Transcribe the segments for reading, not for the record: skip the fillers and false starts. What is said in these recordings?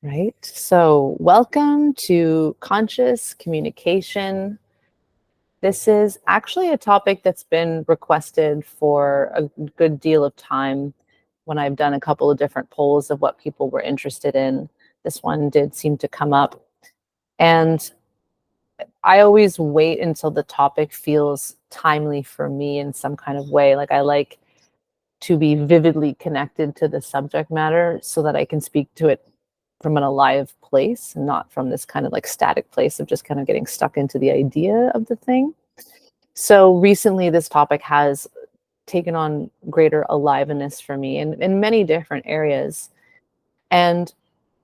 Right. So, welcome to conscious communication. This is actually a topic that's been requested for a good deal of time when I've done a couple of different polls of what people were interested in. This one did seem to come up. And I always wait until the topic feels timely for me in some kind of way. Like, I like to be vividly connected to the subject matter so that I can speak to it from an alive place and not from this kind of like static place of just kind of getting stuck into the idea of the thing. So recently, this topic has taken on greater aliveness for me in many different areas. And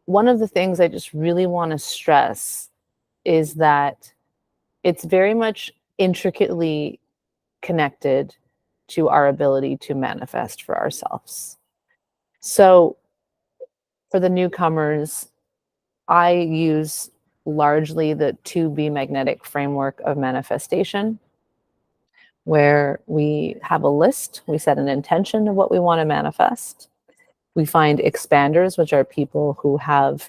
one of the things I just really want to stress is that it's very much intricately connected to our ability to manifest for ourselves. So, for the newcomers, I use largely the 2B magnetic framework of manifestation, where we have a list, we set an intention of what we want to manifest. We find expanders, which are people who have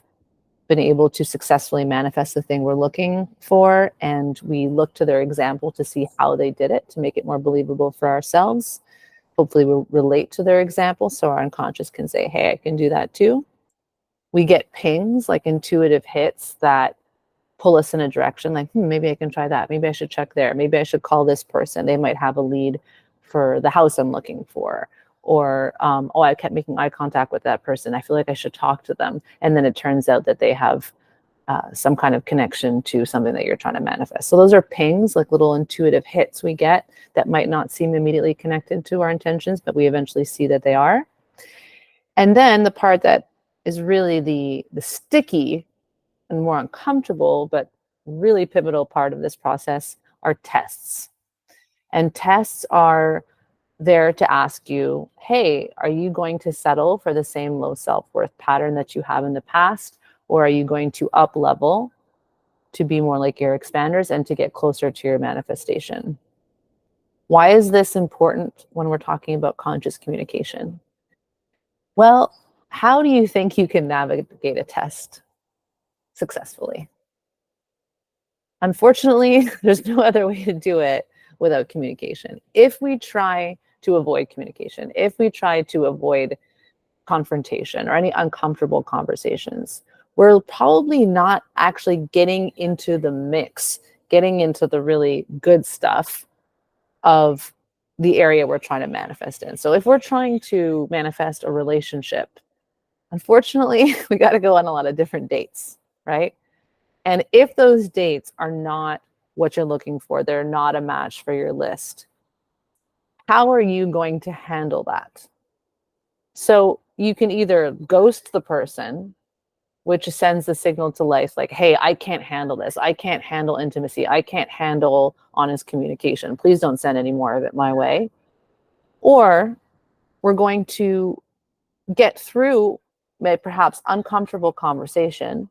been able to successfully manifest the thing we're looking for, and we look to their example to see how they did it to make it more believable for ourselves. Hopefully, we'll relate to their example so our unconscious can say, hey, I can do that too. We get pings, like intuitive hits that pull us in a direction, like, maybe I can try that. Maybe I should check there. Maybe I should call this person. They might have a lead for the house I'm looking for. Or, oh, I kept making eye contact with that person. I feel like I should talk to them. And then it turns out that they have some kind of connection to something that you're trying to manifest. So those are pings, like little intuitive hits we get that might not seem immediately connected to our intentions, but we eventually see that they are. And then the part that is really the sticky and more uncomfortable, but really pivotal part of this process are tests. And tests are there to ask you, hey, are you going to settle for the same low self-worth pattern that you have in the past? Or are you going to up level to be more like your expanders and to get closer to your manifestation? Why is this important when we're talking about conscious communication? Well, how do you think you can navigate a test successfully? Unfortunately, there's no other way to do it without communication. If we try to avoid communication, if we try to avoid confrontation or any uncomfortable conversations, we're probably not actually getting into the mix, getting into the really good stuff of the area we're trying to manifest in. So if we're trying to manifest a relationship, unfortunately, we got to go on a lot of different dates, right? And if those dates are not what you're looking for, they're not a match for your list, how are you going to handle that? So you can either ghost the person, which sends the signal to life like, hey, I can't handle this. I can't handle intimacy. I can't handle honest communication. Please don't send any more of it my way. Or we're going to get through perhaps uncomfortable conversation,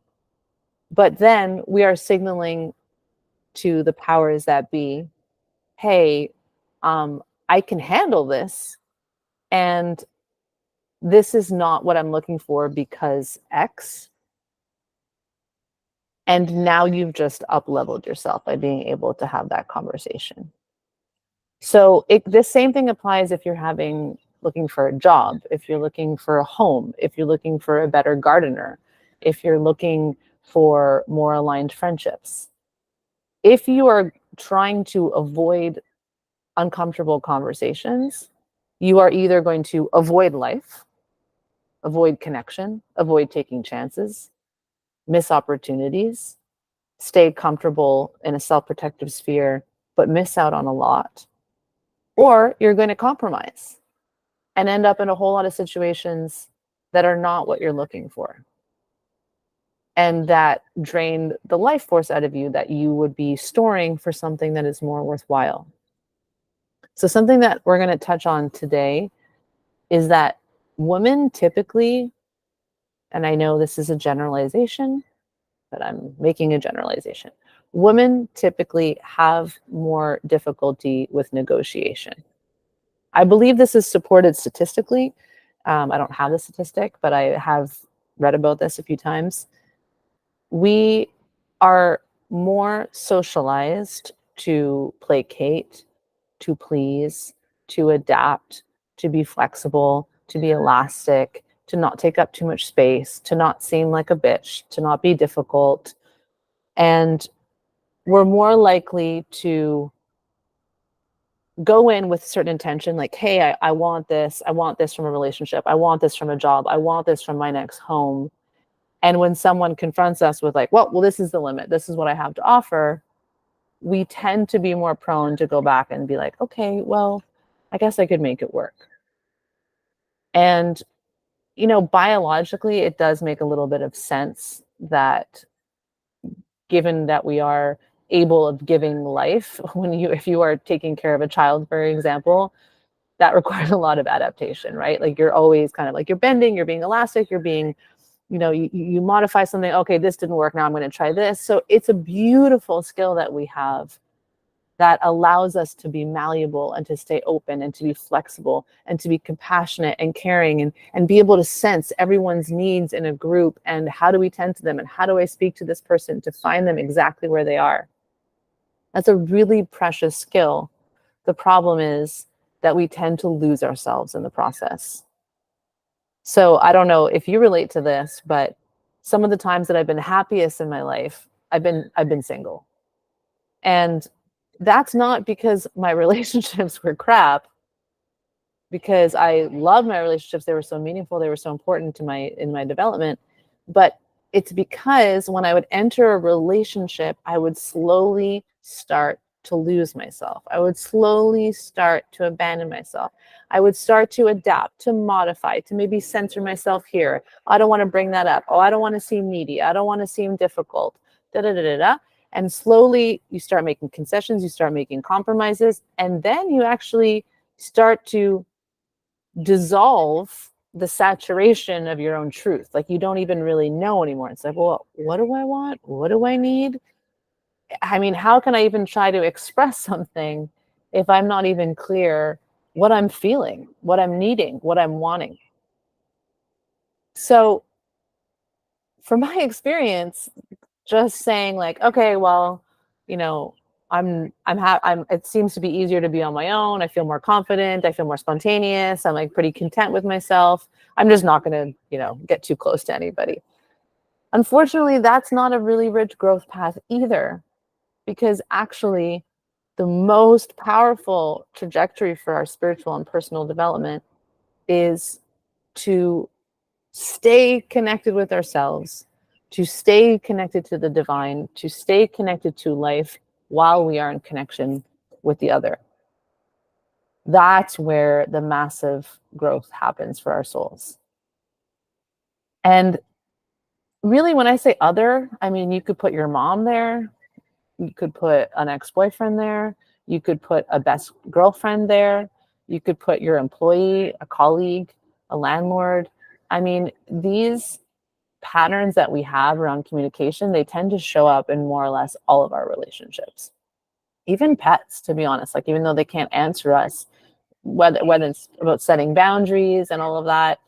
but then we are signaling to the powers that be, hey, I can handle this. And this is not what I'm looking for because X. And now you've just up leveled yourself by being able to have that conversation. So this same thing applies if you're looking for a job, if you're looking for a home, if you're looking for a better gardener, if you're looking for more aligned friendships. If you are trying to avoid uncomfortable conversations, you are either going to avoid life, avoid connection, avoid taking chances, miss opportunities, stay comfortable in a self-protective sphere, but miss out on a lot. Or you're going to compromise and end up in a whole lot of situations that are not what you're looking for. And that drain the life force out of you that you would be storing for something that is more worthwhile. So something that we're going to touch on today is that women typically, and I know this is a generalization, but I'm making a generalization. Women typically have more difficulty with negotiation. I believe this is supported statistically. I don't have the statistic, but I have read about this a few times. We are more socialized to placate, to please, to adapt, to be flexible, to be elastic, to not take up too much space, to not seem like a bitch, to not be difficult. And we're more likely to go in with certain intention, like, hey, I want this. I want this from a relationship. I want this from a job. I want this from my next home. And when someone confronts us with like, well, this is the limit. This is what I have to offer. We tend to be more prone to go back and be like, okay, well, I guess I could make it work. And, biologically, it does make a little bit of sense that given that we are able of giving life, if you are taking care of a child, for example, that requires a lot of adaptation, right? Like you're always kind of like you're bending, you're being elastic, you're being, you modify something. Okay, this didn't work. Now I'm going to try this. So it's a beautiful skill that we have that allows us to be malleable and to stay open and to be flexible and to be compassionate and caring and be able to sense everyone's needs in a group and how do we tend to them and how do I speak to this person to find them exactly where they are. That's a really precious skill. The problem is that we tend to lose ourselves in the process. So I don't know if you relate to this, but some of the times that I've been happiest in my life, I've been single. And that's not because my relationships were crap, because I love my relationships. They were so meaningful. They were so important to in my development. But it's because when I would enter a relationship, I would slowly start to lose myself. I would slowly start to abandon myself. I would start to adapt, to modify, to maybe censor myself here. I don't want to bring that up. Oh, I don't want to seem needy. I don't want to seem difficult. Da da da da da. And slowly you start making concessions, you start making compromises, and then you actually start to dissolve the saturation of your own truth. Like you don't even really know anymore. It's like, well, what do I want? What do I need? I mean, how can I even try to express something if I'm not even clear what I'm feeling, what I'm needing, what I'm wanting? So, from my experience, just saying like, okay, well, you know, I'm it seems to be easier to be on my own. I feel more confident, I feel more spontaneous, I'm like pretty content with myself. I'm just not going to, get too close to anybody. Unfortunately, that's not a really rich growth path either, because actually the most powerful trajectory for our spiritual and personal development is to stay connected with ourselves, to stay connected to the divine, to stay connected to life while we are in connection with the other. That's where the massive growth happens for our souls. And really, when I say other, I mean, you could put your mom there, you could put an ex-boyfriend there, you could put a best girlfriend there, you could put your employee, a colleague, a landlord. I mean, these patterns that we have around communication, they tend to show up in more or less all of our relationships. Even pets, to be honest, like even though they can't answer us, whether it's about setting boundaries and all of that,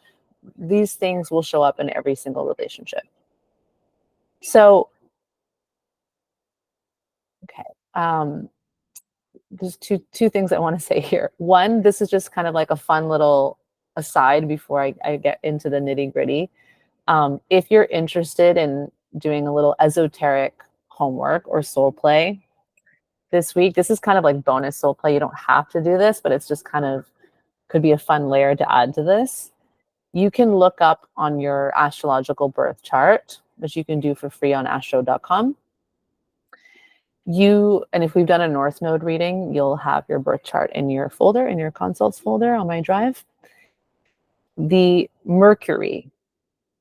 these things will show up in every single relationship. So, okay. There's two things I want to say here. One, this is just kind of like a fun little aside before I get into the nitty gritty. If you're interested in doing a little esoteric homework or soul play this week, this is kind of like bonus soul play. You don't have to do this, but it's just kind of could be a fun layer to add to this. You can look up on your astrological birth chart, which you can do for free on astro.com. And if we've done a North Node reading, you'll have your birth chart in your folder, in your consults folder on my drive. The Mercury,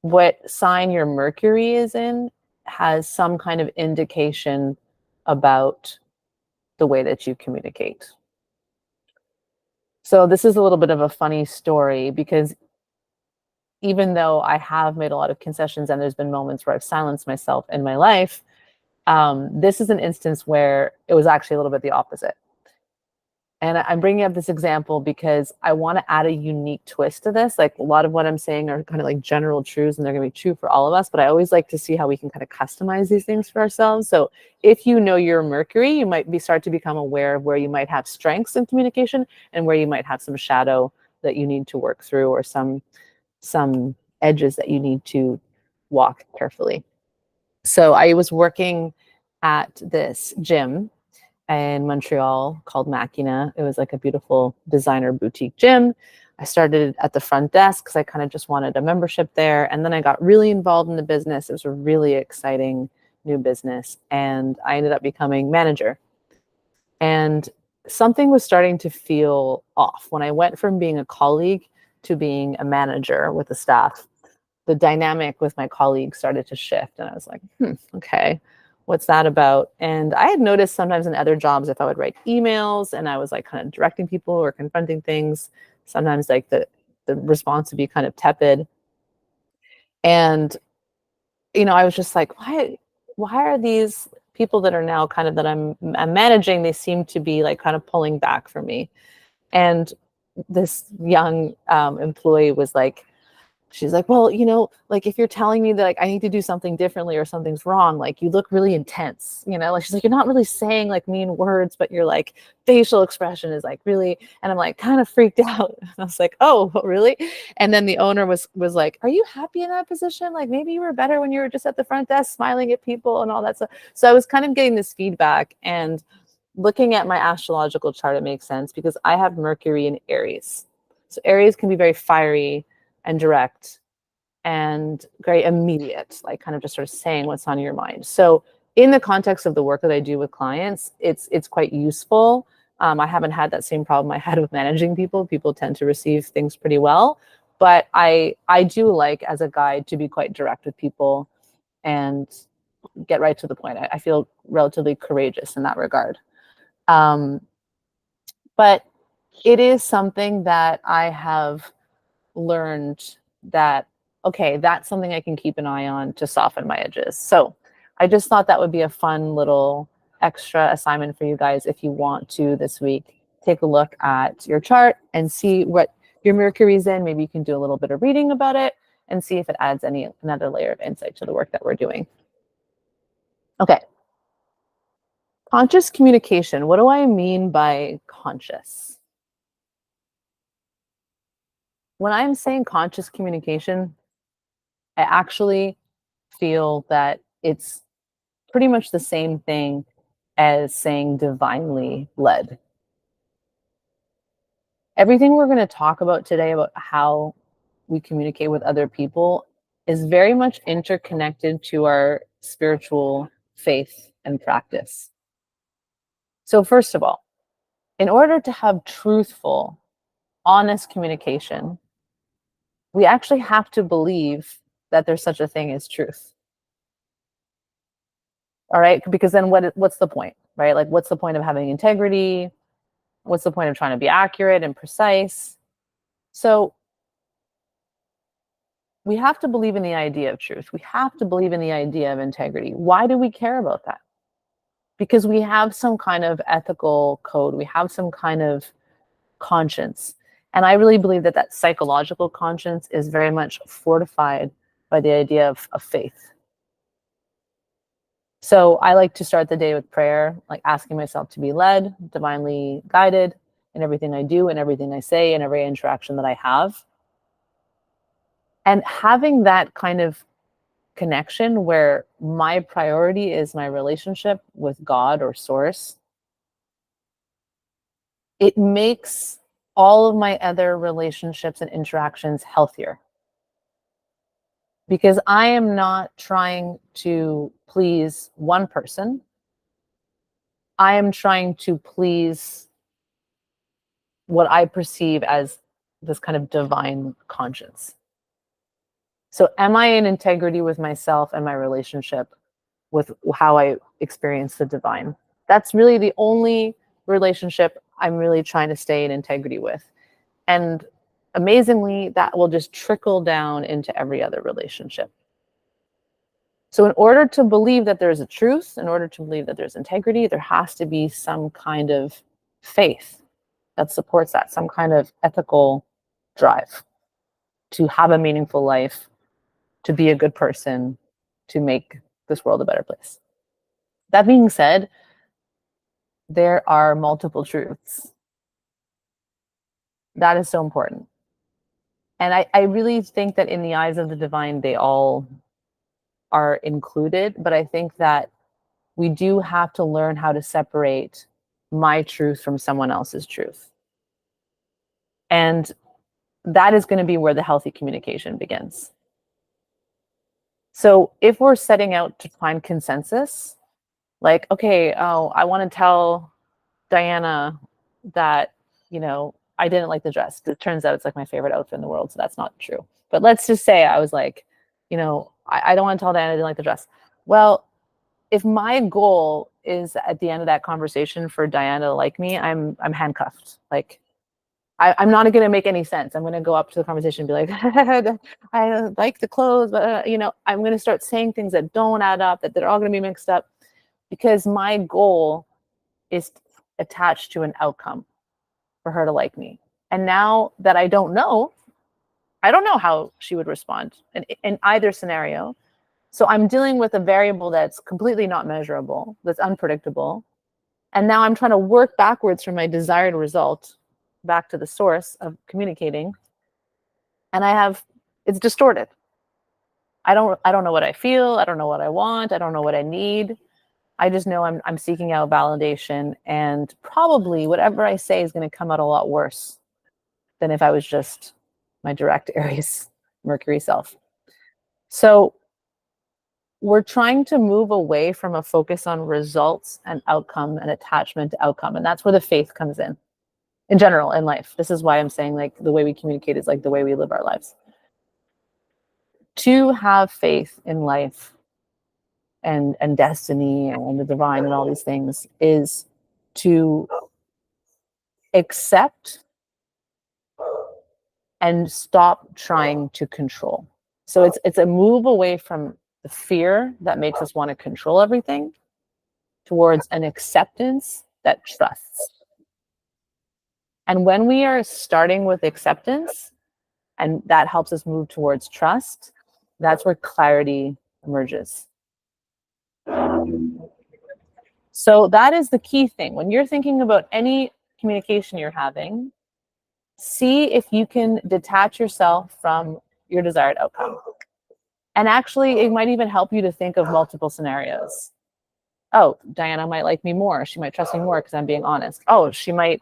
what sign your Mercury is in, has some kind of indication about the way that you communicate. So this is a little bit of a funny story, because even though I have made a lot of concessions and there's been moments where I've silenced myself in my life, this is an instance where it was actually a little bit the opposite. And I'm bringing up this example because I want to add a unique twist to this. Like a lot of what I'm saying are kind of like general truths and they're going to be true for all of us. But I always like to see how we can kind of customize these things for ourselves. So if you know your Mercury, you might start to become aware of where you might have strengths in communication and where you might have some shadow that you need to work through, or some edges that you need to walk carefully. So I was working at this gym in Montreal called Machina. It was like a beautiful designer boutique gym. I started at the front desk because I kind of just wanted a membership there. And then I got really involved in the business. It was a really exciting new business. And I ended up becoming manager. And something was starting to feel off when I went from being a colleague to being a manager with the staff. The dynamic with my colleagues started to shift. And I was like, okay, what's that about? And I had noticed sometimes in other jobs, if I would write emails and I was like kind of directing people or confronting things, sometimes like the response would be kind of tepid. And, I was just like, why are these people that are now kind of that I'm managing, they seem to be like kind of pulling back from me. And this young employee was like, she's like, well, like if you're telling me that like I need to do something differently or something's wrong, like you look really intense, like she's like, you're not really saying like mean words, but your like facial expression is like really, and I'm like kind of freaked out. I was like, oh, really? And then the owner was like, are you happy in that position? Like maybe you were better when you were just at the front desk smiling at people and all that stuff. So I was kind of getting this feedback, and looking at my astrological chart, it makes sense because I have Mercury in Aries. So Aries can be very fiery and direct and very immediate, like kind of just sort of saying what's on your mind. So in the context of the work that I do with clients, it's quite useful. I haven't had that same problem I had with managing people. People tend to receive things pretty well, but I do like as a guide to be quite direct with people and get right to the point. I feel relatively courageous in that regard. But it is something that I have learned that, okay, that's something I can keep an eye on to soften my edges. So I just thought that would be a fun little extra assignment for you guys if you want to this week. Take a look at your chart and see what your Mercury's in. Maybe you can do a little bit of reading about it and see if it adds another layer of insight to the work that we're doing. Okay. Conscious communication. What do I mean by conscious? When I'm saying conscious communication, I actually feel that it's pretty much the same thing as saying divinely led. Everything we're going to talk about today about how we communicate with other people is very much interconnected to our spiritual faith and practice. So, first of all, in order to have truthful, honest communication, we actually have to believe that there's such a thing as truth. All right, because then what's the point, right? Like, what's the point of having integrity? What's the point of trying to be accurate and precise? So we have to believe in the idea of truth. We have to believe in the idea of integrity. Why do we care about that? Because we have some kind of ethical code. We have some kind of conscience. And I really believe that that psychological conscience is very much fortified by the idea of faith. So I like to start the day with prayer, like asking myself to be led, divinely guided in everything I do and everything I say and every interaction that I have. And having that kind of connection where my priority is my relationship with God or source, it makes all of my other relationships and interactions healthier. Because I am not trying to please one person. I am trying to please what I perceive as this kind of divine conscience. So am I in integrity with myself and my relationship with how I experience the divine? That's really the only relationship I'm really trying to stay in integrity with. And amazingly, that will just trickle down into every other relationship. So in order to believe that there's a truth, in order to believe that there's integrity, there has to be some kind of faith. that supports that, some kind of ethical drive to have a meaningful life, to be a good person, to make this world a better place. That being said, there are multiple truths. That is so important. And I really think that in the eyes of the divine, they all are included. But I think that we do have to learn how to separate my truth from someone else's truth. And that is going to be where the healthy communication begins. So if we're setting out to find consensus, like, okay, oh, I want to tell Diana that, I didn't like the dress. It turns out it's like my favorite outfit in the world. So that's not true. But let's just say I was like, I don't want to tell Diana I didn't like the dress. Well, if my goal is at the end of that conversation for Diana to like me, I'm handcuffed. Like, I'm not going to make any sense. I'm going to go up to the conversation and be like, I like the clothes, but I'm going to start saying things that don't add up, that they're all going to be mixed up, because my goal is attached to an outcome for her to like me. And now that I don't know how she would respond in either scenario. So I'm dealing with a variable that's completely not measurable, that's unpredictable. And now I'm trying to work backwards from my desired result back to the source of communicating. And it's distorted. I don't know what I feel. I don't know what I want. I don't know what I need. I just know I'm seeking out validation, and probably whatever I say is going to come out a lot worse than if I was just my direct Aries Mercury self. So we're trying to move away from a focus on results and outcome and attachment to outcome. And that's where the faith comes in general, in life. This is why I'm saying, like, the way we communicate is like the way we live our lives. To have faith in life and destiny and the divine and all these things is to accept and stop trying to control. So it's a move away from the fear that makes us want to control everything towards an acceptance that trusts. And when we are starting with acceptance, and that helps us move towards trust, that's where clarity emerges. So that is the key thing. When you're thinking about any communication you're having, see if you can detach yourself from your desired outcome. And actually, it might even help you to think of multiple scenarios. Oh, Diana might like me more. She might trust me more because I'm being honest. Oh, she might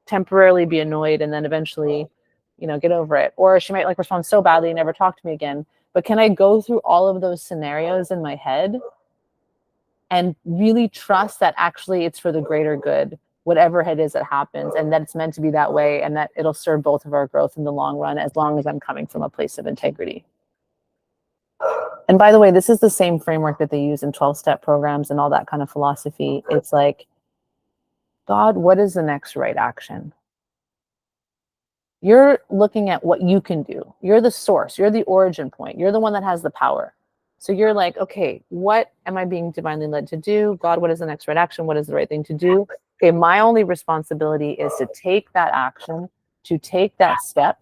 temporarily be annoyed and then eventually, get over it. Or she might respond so badly and never talk to me again. But can I go through all of those scenarios in my head and really trust that actually it's for the greater good, whatever it is that happens, and that it's meant to be that way, and that it'll serve both of our growth in the long run, as long as I'm coming from a place of integrity. And by the way, this is the same framework that they use in 12-step programs and all that kind of philosophy. It's like, God, what is the next right action? You're looking at what you can do. You're the source. You're the origin point. You're the one that has the power. So you're like, okay, what am I being divinely led to do? God, what is the next right action? What is the right thing to do? Okay, my only responsibility is to take that action, to take that step,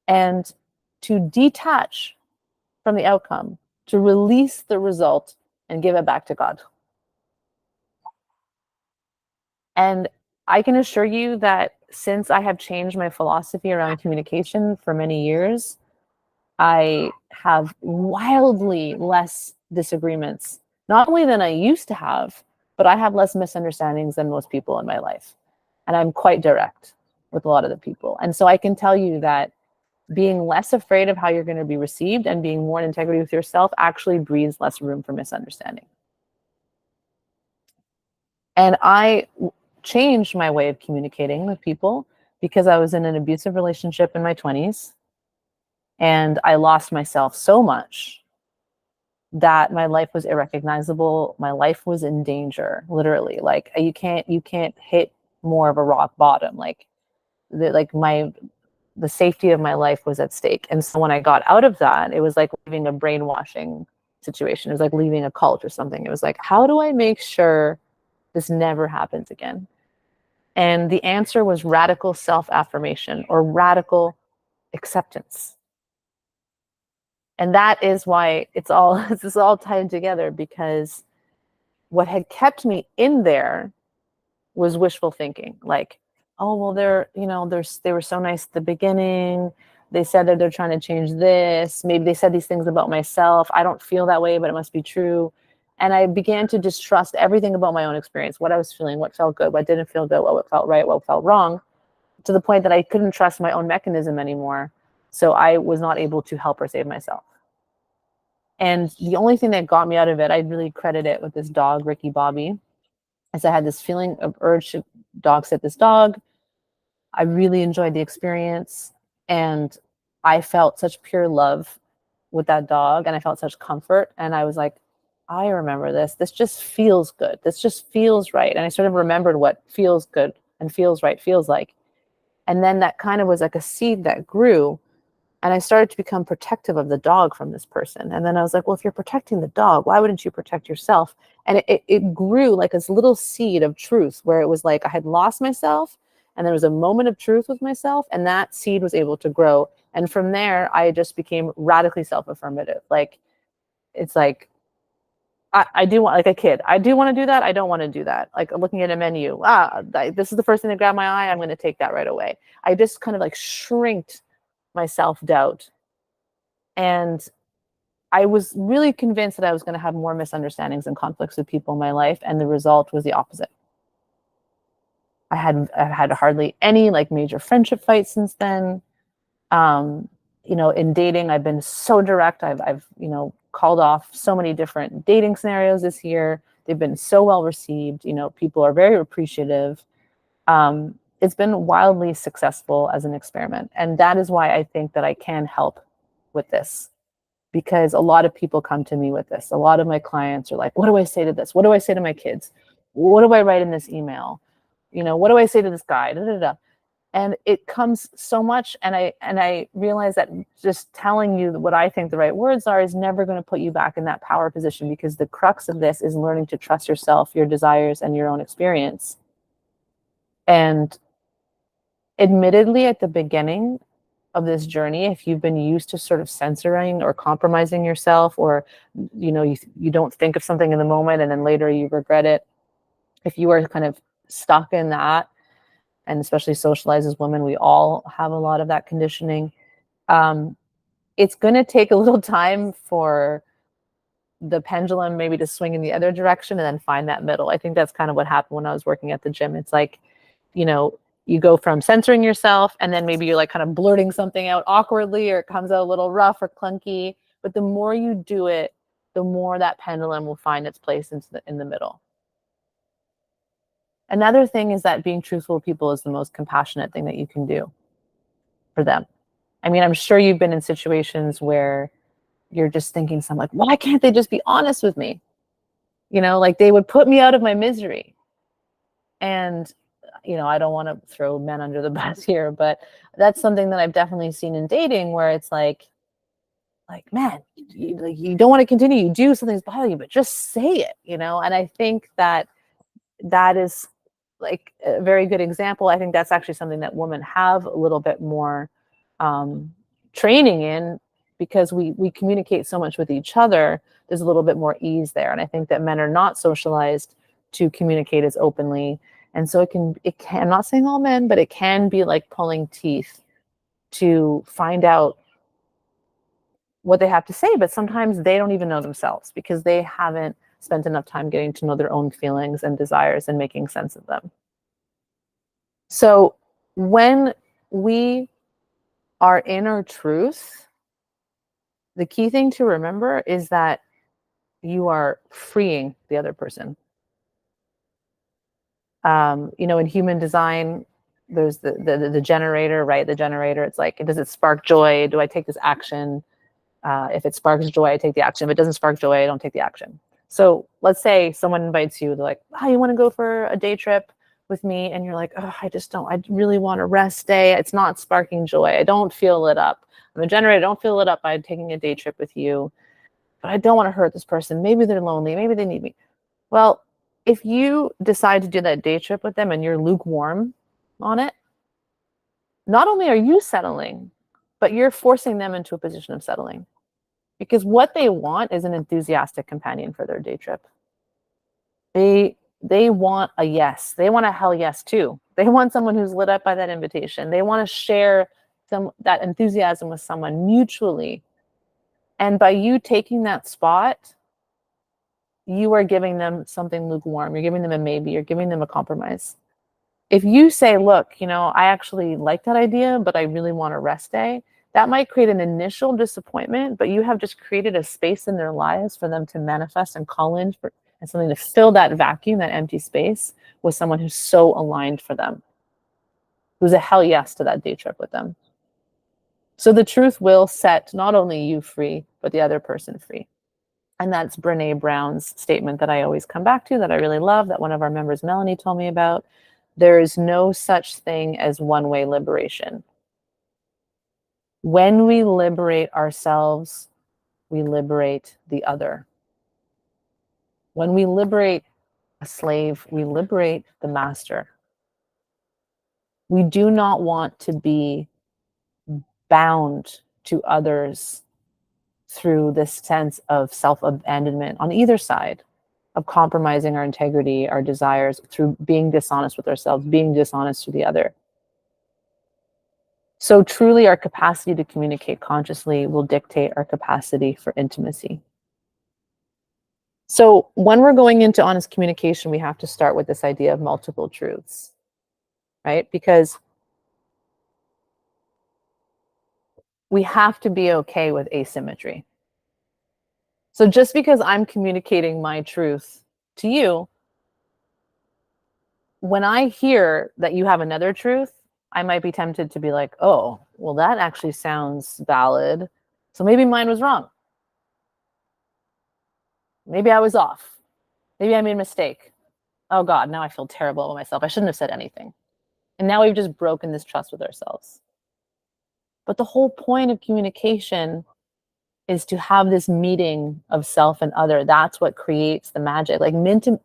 and to detach from the outcome, to release the result and give it back to God. And I can assure you that since I have changed my philosophy around communication for many years, I have wildly less disagreements, not only than I used to have, but I have less misunderstandings than most people in my life. And I'm quite direct with a lot of the people. And so I can tell you that being less afraid of how you're going to be received and being more in integrity with yourself actually breeds less room for misunderstanding. And I changed my way of communicating with people because I was in an abusive relationship in my 20s. And I lost myself so much that my life was irrecognizable. My life was in danger, literally. Like you can't hit more of a rock bottom. The safety of my life was at stake. And so when I got out of that, it was like leaving a brainwashing situation. It was like leaving a cult or something. It was like, how do I make sure this never happens again? And the answer was radical self-affirmation or radical acceptance. And that is why this is all tied together, because what had kept me in there was wishful thinking. Like, oh, well, they were so nice at the beginning. They said that they're trying to change this. Maybe they said these things about myself. I don't feel that way, but it must be true. And I began to distrust everything about my own experience, what I was feeling, what felt good, what didn't feel good, what felt right, what felt wrong, to the point that I couldn't trust my own mechanism anymore. So I was not able to help or save myself. And the only thing that got me out of it, I really credit it with this dog, Ricky Bobby, as I had this feeling of urge to dog sit this dog. I really enjoyed the experience, and I felt such pure love with that dog, and I felt such comfort. And I was like, I remember this. This just feels good. This just feels right. And I sort of remembered what feels good and feels right feels like. And then that kind of was like a seed that grew. And I started to become protective of the dog from this person. And then I was like, well, if you're protecting the dog, why wouldn't you protect yourself? And it grew like this little seed of truth, where it was like I had lost myself and there was a moment of truth with myself, and that seed was able to grow. And from there, I just became radically self-affirmative. Like, it's like, I do want, like a kid, I do want to do that. I don't want to do that. Like looking at a menu, this is the first thing that grabbed my eye. I'm going to take that right away. I just kind of like shrinked my self-doubt. And I was really convinced that I was going to have more misunderstandings and conflicts with people in my life. And the result was the opposite. I've had hardly any like major friendship fights since then. In dating, I've been so direct. I've called off so many different dating scenarios this year. They've been so well received. People are very appreciative. It's been wildly successful as an experiment. And that is why I think that I can help with this, because a lot of people come to me with this. A lot of my clients are like, what do I say to this? What do I say to my kids? What do I write in this email? What do I say to this guy? Da, da, da. And it comes so much. And I realize that just telling you what I think the right words are is never going to put you back in that power position, because the crux of this is learning to trust yourself, your desires, and your own experience. And admittedly, at the beginning of this journey, if you've been used to sort of censoring or compromising yourself, or you don't think of something in the moment and then later you regret it, if you are kind of stuck in that, and especially socialized as women, we all have a lot of that conditioning. It's going to take a little time for the pendulum maybe to swing in the other direction and then find that middle. I think that's kind of what happened when I was working at the gym. It's like, you go from censoring yourself, and then maybe you're like kind of blurting something out awkwardly, or it comes out a little rough or clunky. But the more you do it, the more that pendulum will find its place in the middle. Another thing is that being truthful with people is the most compassionate thing that you can do for them. I mean, I'm sure you've been in situations where you're just thinking something like, why can't they just be honest with me? Like they would put me out of my misery. And I don't want to throw men under the bus here, but that's something that I've definitely seen in dating, where it's like, man, you don't want to continue. You do, something's bothering you, but just say it, And I think that is like a very good example. I think that's actually something that women have a little bit more training in, because we communicate so much with each other. There's a little bit more ease there. And I think that men are not socialized to communicate as openly. And so it can, I'm not saying all men, but it can be like pulling teeth to find out what they have to say. But sometimes they don't even know themselves, because they haven't spent enough time getting to know their own feelings and desires and making sense of them. So when we are in our truth, the key thing to remember is that you are freeing the other person. In human design, there's the generator, right? The generator, it's like, does it spark joy? Do I take this action? If it sparks joy, I take the action. If it doesn't spark joy, I don't take the action. So let's say someone invites you, they're like, oh, you want to go for a day trip with me? And you're like, oh, I really want a rest day. It's not sparking joy. I don't feel lit up. I'm a generator. I don't feel lit up by taking a day trip with you, but I don't want to hurt this person. Maybe they're lonely. Maybe they need me. Well, If you decide to do that day trip with them and you're lukewarm on it, not only are you settling, but you're forcing them into a position of settling. Because what they want is an enthusiastic companion for their day trip. They want a yes. They want a hell yes too. They want someone who's lit up by that invitation. They want to share that enthusiasm with someone mutually. And by you taking that spot, you are giving them something lukewarm. You're giving them a maybe. You're giving them a compromise. If you say, look, I actually like that idea, but I really want a rest day, that might create an initial disappointment, but you have just created a space in their lives for them to manifest and call in for, and something to fill that vacuum, that empty space, with someone who's so aligned for them, who's a hell yes to that day trip with them. So the truth will set not only you free, but the other person free. And that's Brene Brown's statement that I always come back to, that I really love, that one of our members, Melanie, told me about. There is no such thing as one-way liberation. When we liberate ourselves, we liberate the other. When we liberate a slave, we liberate the master. We do not want to be bound to others through this sense of self-abandonment on either side, of compromising our integrity, our desires, through being dishonest with ourselves, being dishonest to the other. So truly, our capacity to communicate consciously will dictate our capacity for intimacy. So when we're going into honest communication, we have to start with this idea of multiple truths, right? Because we have to be okay with asymmetry. So just because I'm communicating my truth to you, when I hear that you have another truth, I might be tempted to be like, oh, well, that actually sounds valid. So maybe mine was wrong. Maybe I was off. Maybe I made a mistake. Oh God, now I feel terrible about myself. I shouldn't have said anything. And now we've just broken this trust with ourselves. But the whole point of communication is to have this meeting of self and other. That's what creates the magic. Like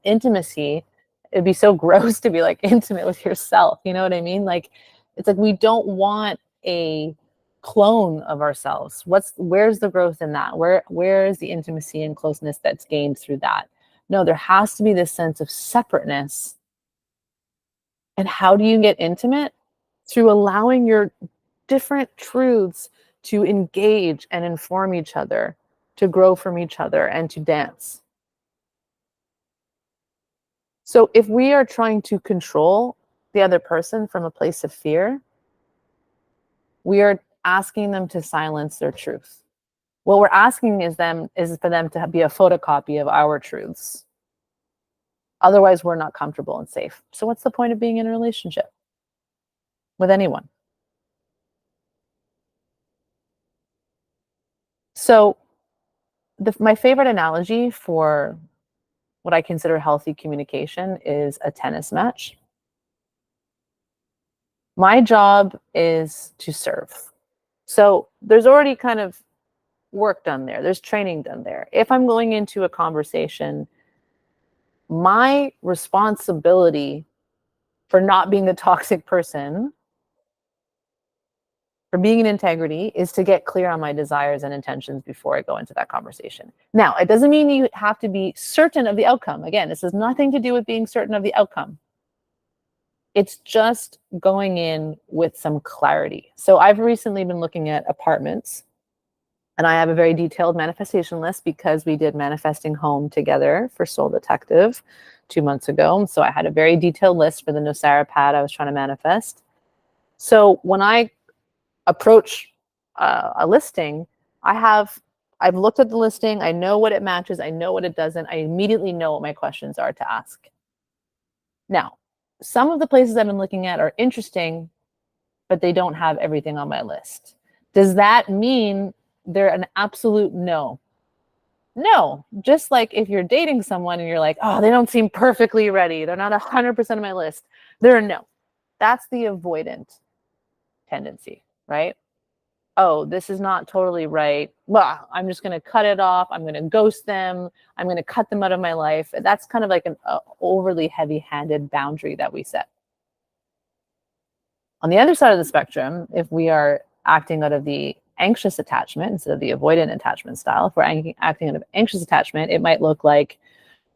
intimacy, it'd be so gross to be like intimate with yourself. You know what I mean? Like, it's like we don't want a clone of ourselves. Where's the growth in that? Where is the intimacy and closeness that's gained through that? No, there has to be this sense of separateness. And how do you get intimate? Through allowing your different truths to engage and inform each other, to grow from each other, and to dance. So if we are trying to control the other person from a place of fear, we are asking them to silence their truth. What we're asking is for them to be a photocopy of our truths. Otherwise, we're not comfortable and safe. So what's the point of being in a relationship with anyone? So my favorite analogy for what I consider healthy communication is a tennis match. My job is to serve. So there's already kind of work done there. There's training done there. If I'm going into a conversation, my responsibility for not being the toxic person, for being in integrity, is to get clear on my desires and intentions before I go into that conversation. Now, it doesn't mean you have to be certain of the outcome. Again, this has nothing to do with being certain of the outcome. It's just going in with some clarity. So I've recently been looking at apartments, and I have a very detailed manifestation list because we did Manifesting Home together for Soul Detective 2 months ago. So I had a very detailed list for the Nosara pad I was trying to manifest. So when I approach a listing, I've looked at the listing. I know what it matches. I know what it doesn't. I immediately know what my questions are to ask. Now, some of the places I've been looking at are interesting, but they don't have everything on my list. Does that mean they're an absolute no? No. Just like if you're dating someone and you're like, oh, they don't seem perfectly ready, they're not 100% of my list, they're a no. That's the avoidant tendency, right? oh, this is not totally right. Well, I'm just going to cut it off. I'm going to ghost them. I'm going to cut them out of my life. That's kind of like an overly heavy-handed boundary that we set. On the other side of the spectrum, if we are acting out of the anxious attachment instead of the avoidant attachment style, if we're acting out of anxious attachment, it might look like,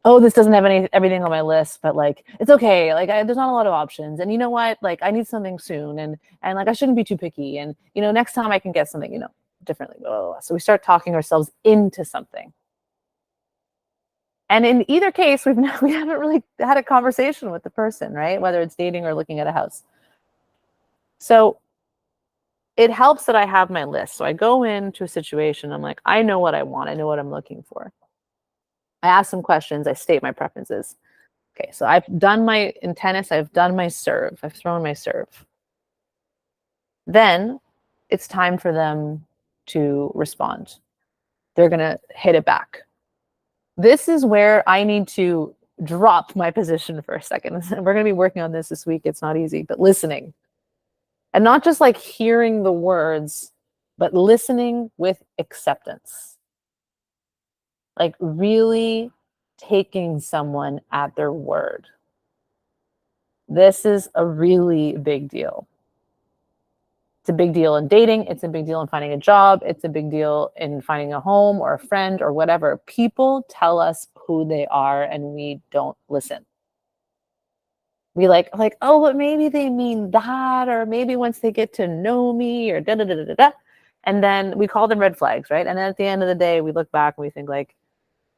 oh, this doesn't have everything on my list, but like, it's okay. Like, there's not a lot of options. And you know what? Like, I need something soon. And like, I shouldn't be too picky. And, next time I can get something, differently. Blah, blah, blah. So we start talking ourselves into something. And in either case, we haven't really had a conversation with the person, right? Whether it's dating or looking at a house. So it helps that I have my list. So I go into a situation, I'm like, I know what I want. I know what I'm looking for. I ask some questions. I state my preferences. Okay, so I've done in tennis, I've done my serve. I've thrown my serve. Then it's time for them to respond. They're going to hit it back. This is where I need to drop my position for a second. We're going to be working on this week. It's not easy, but listening. And not just like hearing the words, but listening with acceptance. Like really taking someone at their word. This is a really big deal. It's a big deal in dating. It's a big deal in finding a job. It's a big deal in finding a home or a friend or whatever. People tell us who they are and we don't listen. We like, oh, but maybe they mean that, or maybe once they get to know me, or da da da da da. And then we call them red flags, right? And then at the end of the day, we look back and we think like,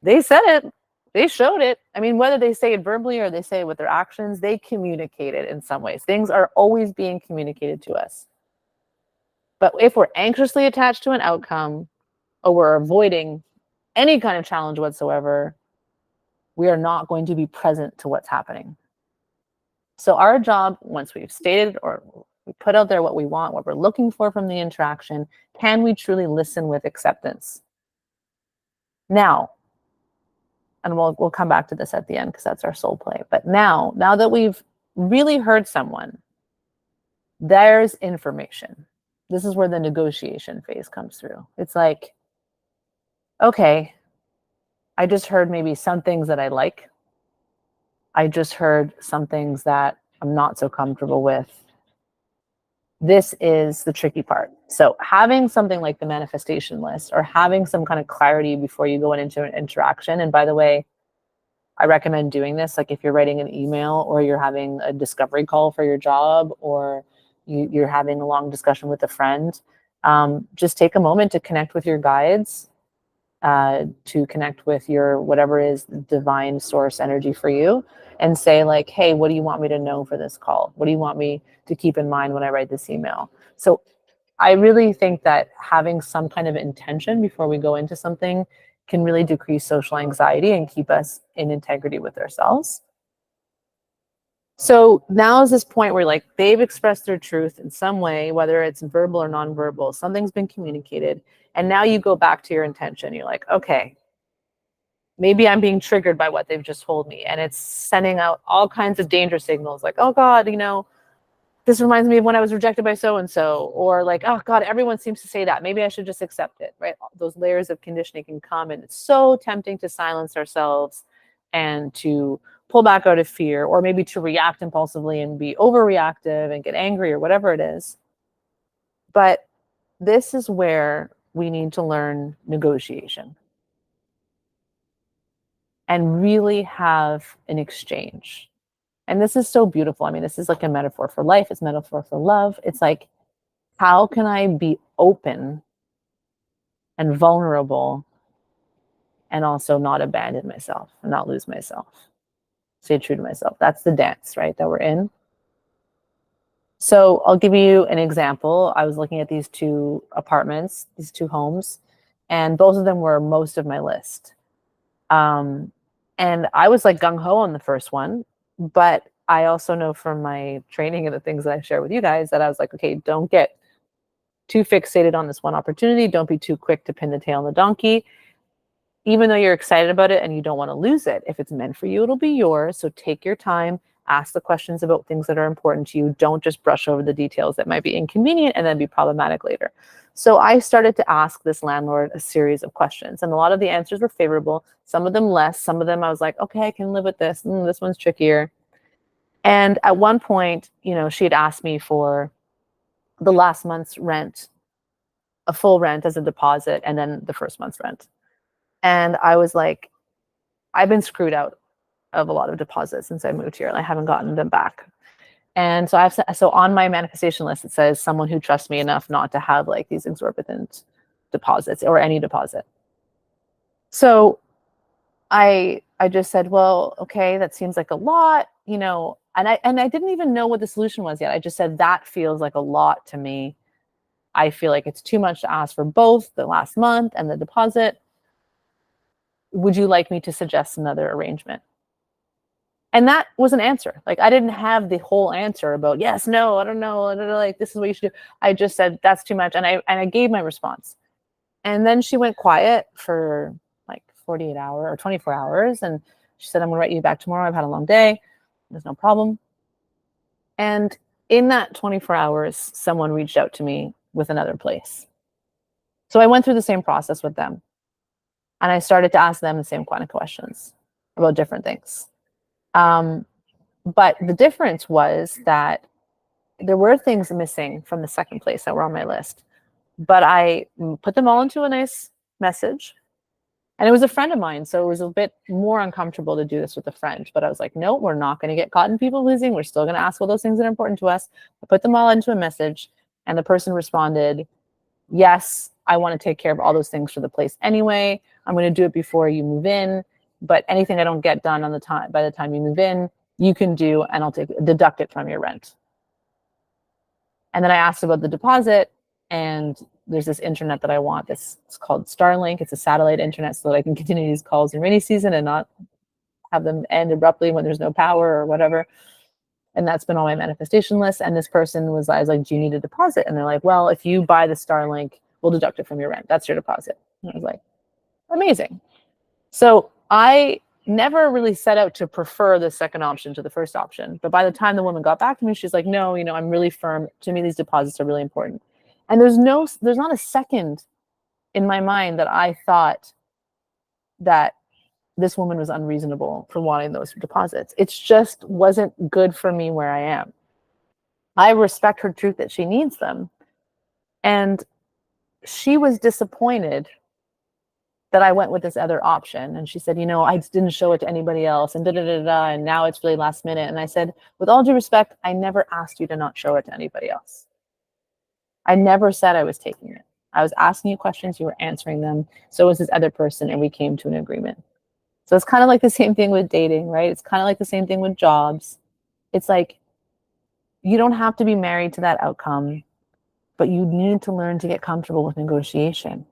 they said it, they showed it. I mean, whether they say it verbally or they say it with their actions, they communicate it in some ways. Things are always being communicated to us. But if we're anxiously attached to an outcome or we're avoiding any kind of challenge whatsoever, we are not going to be present to what's happening. So our job, once we've stated or we put out there what we want, what we're looking for from the interaction, can we truly listen with acceptance? Now, and we'll come back to this at the end because that's our soul play. But now that we've really heard someone, there's information. This is where the negotiation phase comes through. It's like, okay, I just heard maybe some things that I like. I just heard some things that I'm not so comfortable with. This is the tricky part. So having something like the manifestation list or having some kind of clarity before you go into an interaction. And by the way, I recommend doing this. Like if you're writing an email or you're having a discovery call for your job or you're having a long discussion with a friend, just take a moment to connect with your guides, to connect with your whatever is the divine source energy for you and say like, hey, what do you want me to know for this call? What do you want me to keep in mind when I write this email? So I really think that having some kind of intention before we go into something can really decrease social anxiety and keep us in integrity with ourselves. So now is this point where like they've expressed their truth in some way, whether it's verbal or nonverbal, something's been communicated. And now you go back to your intention. You're like, okay, maybe I'm being triggered by what they've just told me. And it's sending out all kinds of danger signals like, oh God, this reminds me of when I was rejected by so-and-so, or like, oh God, everyone seems to say that. Maybe I should just accept it, right? Those layers of conditioning can come and it's so tempting to silence ourselves and to pull back out of fear, or maybe to react impulsively and be overreactive and get angry or whatever it is. But this is where we need to learn negotiation and really have an exchange. And this is so beautiful. I mean, this is like a metaphor for life. It's a metaphor for love. It's like, how can I be open and vulnerable and also not abandon myself and not lose myself? Stay true to myself. That's the dance, right, that we're in. So I'll give you an example. I was looking at these two apartments, these two homes, and both of them were most of my list. And I was like gung-ho on the first one, but I also know from my training and the things that I share with you guys that I was like, okay, don't get too fixated on this one opportunity. Don't be too quick to pin the tail on the donkey. Even though you're excited about it and you don't want to lose it, if it's meant for you, it'll be yours. So take your time, Ask the questions about things that are important to you. Don't just brush over the details that might be inconvenient and then be problematic later. So I started to ask this landlord a series of questions, and a lot of the answers were favorable. Some of them less. Some of them I was like, okay, I can live with this. This one's trickier. And at one point, she had asked me for the last month's rent, a full rent as a deposit, and then the first month's rent. And I was like, I've been screwed out of a lot of deposits since I moved here, and I haven't gotten them back. And so on my manifestation list, it says someone who trusts me enough not to have like these exorbitant deposits or any deposit. So I just said, well, okay, that seems like a lot, and I didn't even know what the solution was yet. I just said, that feels like a lot to me. I feel like it's too much to ask for both the last month and the deposit. Would you like me to suggest another arrangement? And that was an answer. Like, I didn't have the whole answer about yes, no, I don't know, like this is what you should do. I just said that's too much, and I gave my response. And then she went quiet for like 48 hours or 24 hours, and she said, I'm gonna write you back tomorrow. I've had a long day. There's no problem. And in that 24 hours, someone reached out to me with another place. So I went through the same process with them, and I started to ask them the same kind of questions about different things. But the difference was that there were things missing from the second place that were on my list, but I put them all into a nice message, and it was a friend of mine. So it was a bit more uncomfortable to do this with a friend, but I was like, no, we're not going to get caught in people pleasing. We're still going to ask all those things that are important to us. I put them all into a message, and the person responded, yes, I want to take care of all those things for the place anyway. I'm going to do it before you move in. But anything I don't get done by the time you move in, you can do, and I'll deduct it from your rent. And then I asked about the deposit, and there's this internet that I want. It's called Starlink. It's a satellite internet so that I can continue these calls in rainy season and not have them end abruptly when there's no power or whatever. And that's been on my manifestation list. And this person I was like, do you need a deposit? And they're like, well, if you buy the Starlink, we'll deduct it from your rent. That's your deposit. And I was like, amazing. So I never really set out to prefer the second option to the first option. But by the time the woman got back to me, she's like, no, I'm really firm. To me, these deposits are really important. And there's not a second in my mind that I thought that this woman was unreasonable for wanting those deposits. It just wasn't good for me where I am. I respect her truth that she needs them. And she was disappointed that I went with this other option. And she said, I didn't show it to anybody else, and and now it's really last minute. And I said, with all due respect, I never asked you to not show it to anybody else. I never said I was taking it. I was asking you questions, you were answering them. So was this other person, and we came to an agreement. So it's kind of like the same thing with dating, right? It's kind of like the same thing with jobs. It's like, you don't have to be married to that outcome, but you need to learn to get comfortable with negotiation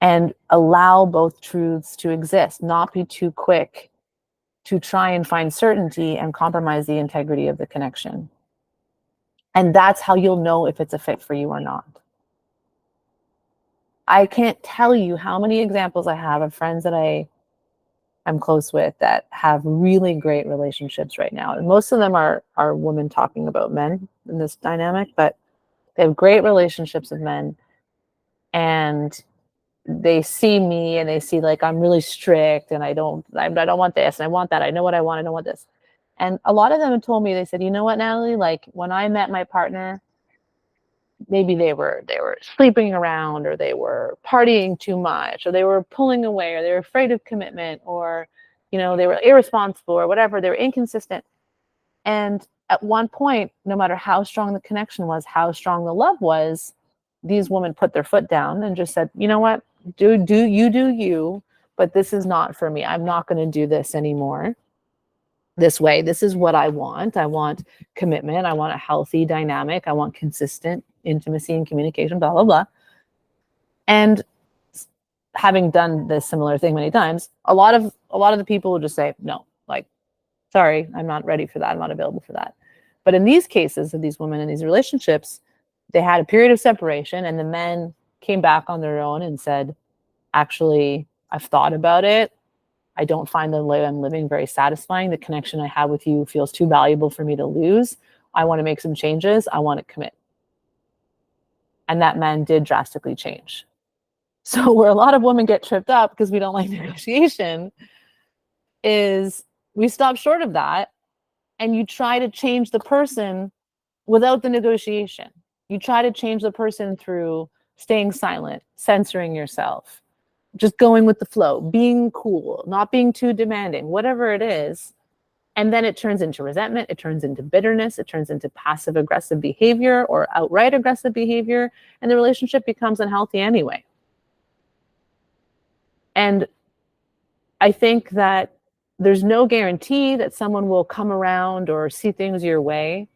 and allow both truths to exist, not be too quick to try and find certainty and compromise the integrity of the connection. And that's how you'll know if it's a fit for you or not. I can't tell you how many examples I have of friends that I'm close with that have really great relationships right now. And most of them are women talking about men in this dynamic, but they have great relationships with men. And they see me and they see like I'm really strict and I don't want this and I want that. I know what I want. I don't want this. And a lot of them have told me, they said, you know what, Natalie, like when I met my partner, maybe they were sleeping around, or they were partying too much, or they were pulling away, or they were afraid of commitment, or they were irresponsible, or whatever. They were inconsistent. And at one point, no matter how strong the connection was, how strong the love was, these women put their foot down and just said, you know what, do you, but this is not for me. I'm not going to do this anymore this way. This is what I want. I want commitment. I want a healthy dynamic. I want consistent intimacy and communication, blah, blah, blah. And having done this similar thing many times, a lot of the people will just say, no, like, sorry, I'm not ready for that. I'm not available for that. But in these cases of these women in these relationships, they had a period of separation, and the men came back on their own and said, actually, I've thought about it. I don't find the life I'm living very satisfying. The connection I have with you feels too valuable for me to lose. I want to make some changes. I want to commit. And that man did drastically change. So where a lot of women get tripped up because we don't like negotiation is we stop short of that and you try to change the person without the negotiation. You try to change the person through staying silent, censoring yourself, just going with the flow, being cool, not being too demanding, whatever it is. And then it turns into resentment, it turns into bitterness, it turns into passive aggressive behavior or outright aggressive behavior, and the relationship becomes unhealthy anyway. And I think that there's no guarantee that someone will come around or see things your way.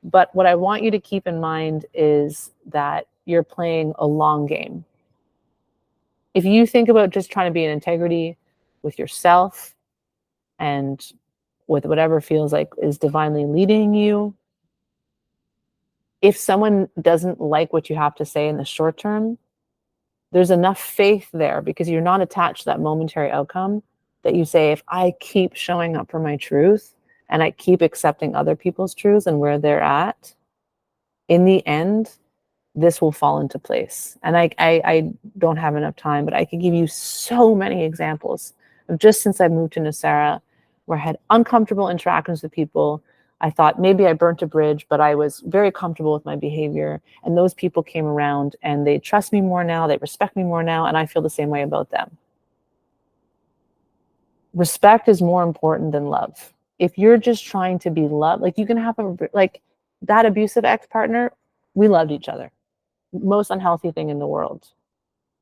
But what I want you to keep in mind is that you're playing a long game. If you think about just trying to be in integrity with yourself and with whatever feels like is divinely leading you, if someone doesn't like what you have to say in the short term, there's enough faith there because you're not attached to that momentary outcome that you say, if I keep showing up for my truth and I keep accepting other people's truths and where they're at, in the end, this will fall into place. And I don't have enough time, but I could give you so many examples of just since I moved to Nasara, where I had uncomfortable interactions with people. I thought maybe I burnt a bridge, but I was very comfortable with my behavior. And those people came around and they trust me more now, they respect me more now, and I feel the same way about them. Respect is more important than love. If you're just trying to be loved, like you can have like that abusive ex-partner, we loved each other. Most unhealthy thing in the world.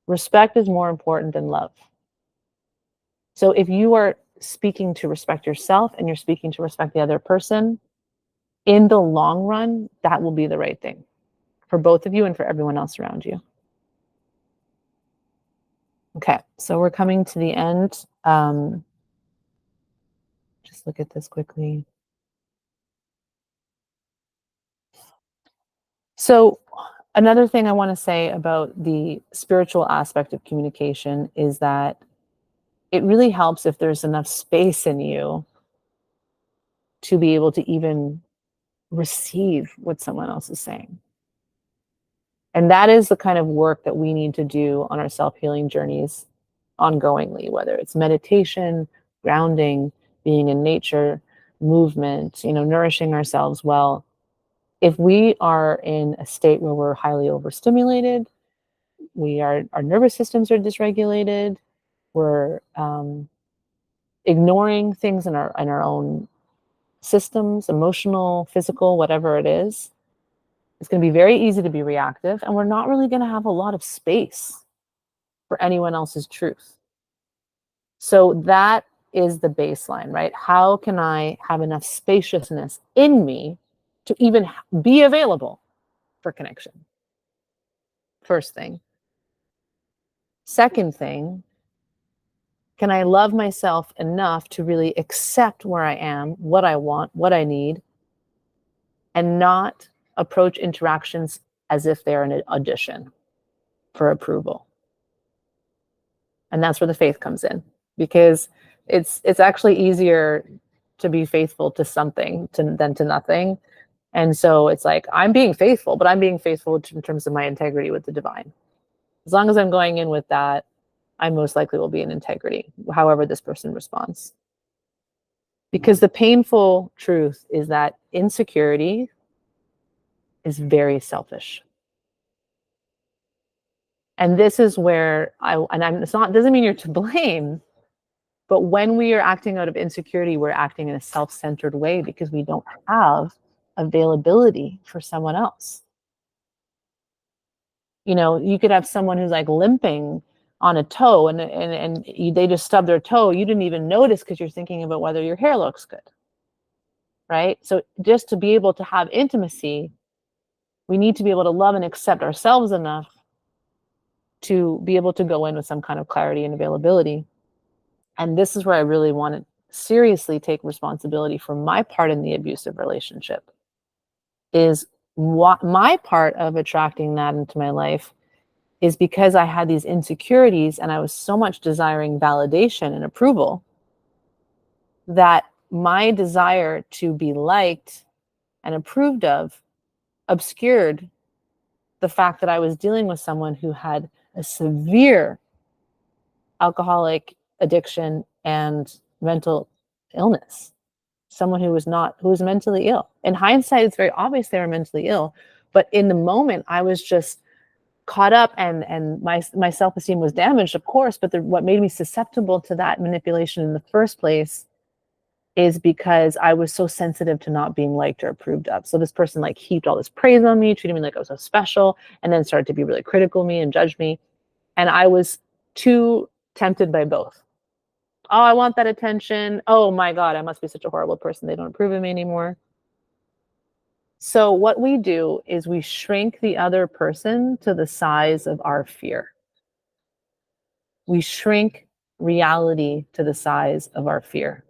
Respect is more important than love. So if you are speaking to respect yourself and you're speaking to respect the other person, in the long run, that will be the right thing for both of you and for everyone else around you. Okay, so we're coming to the end. Just look at this quickly. So another thing I want to say about the spiritual aspect of communication is that it really helps if there's enough space in you to be able to even receive what someone else is saying. And that is the kind of work that we need to do on our self-healing journeys ongoingly, whether it's meditation, grounding, being in nature, movement, nourishing ourselves well. If we are in a state where we're highly overstimulated, our nervous systems are dysregulated, we're ignoring things in our own systems, emotional, physical, whatever it is, it's going to be very easy to be reactive, and we're not really going to have a lot of space for anyone else's truth. So that is the baseline, right? How can I have enough spaciousness in me to even be available for connection? First thing. Second thing, can I love myself enough to really accept where I am, what I want, what I need, and not approach interactions as if they're an audition for approval? And that's where the faith comes in, because it's actually easier to be faithful to something than to nothing. And so it's like, I'm being faithful, but I'm being faithful in terms of my integrity with the divine. As long as I'm going in with that, I most likely will be in integrity, however this person responds. Because the painful truth is that insecurity is very selfish. And this is where doesn't mean you're to blame, but when we are acting out of insecurity, we're acting in a self-centered way because we don't have availability for someone else. You could have someone who's like limping on a toe and they just stub their toe. You didn't even notice because you're thinking about whether your hair looks good, right? So just to be able to have intimacy, we need to be able to love and accept ourselves enough to be able to go in with some kind of clarity and availability. And this is where I really want to seriously take responsibility for my part in the abusive relationship. Is what my part of attracting that into my life is because I had these insecurities and I was so much desiring validation and approval that my desire to be liked and approved of obscured the fact that I was dealing with someone who had a severe alcoholic addiction and mental illness. Someone who was mentally ill. In hindsight, it's very obvious they were mentally ill, but in the moment, I was just caught up, and my self-esteem was damaged, of course. But what made me susceptible to that manipulation in the first place is because I was so sensitive to not being liked or approved of. So this person like heaped all this praise on me, treated me like I was so special, and then started to be really critical of me and judge me. And I was too tempted by both. Oh, I want that attention. Oh my God, I must be such a horrible person. They don't approve of me anymore. So what we do is we shrink the other person to the size of our fear. We shrink reality to the size of our fear.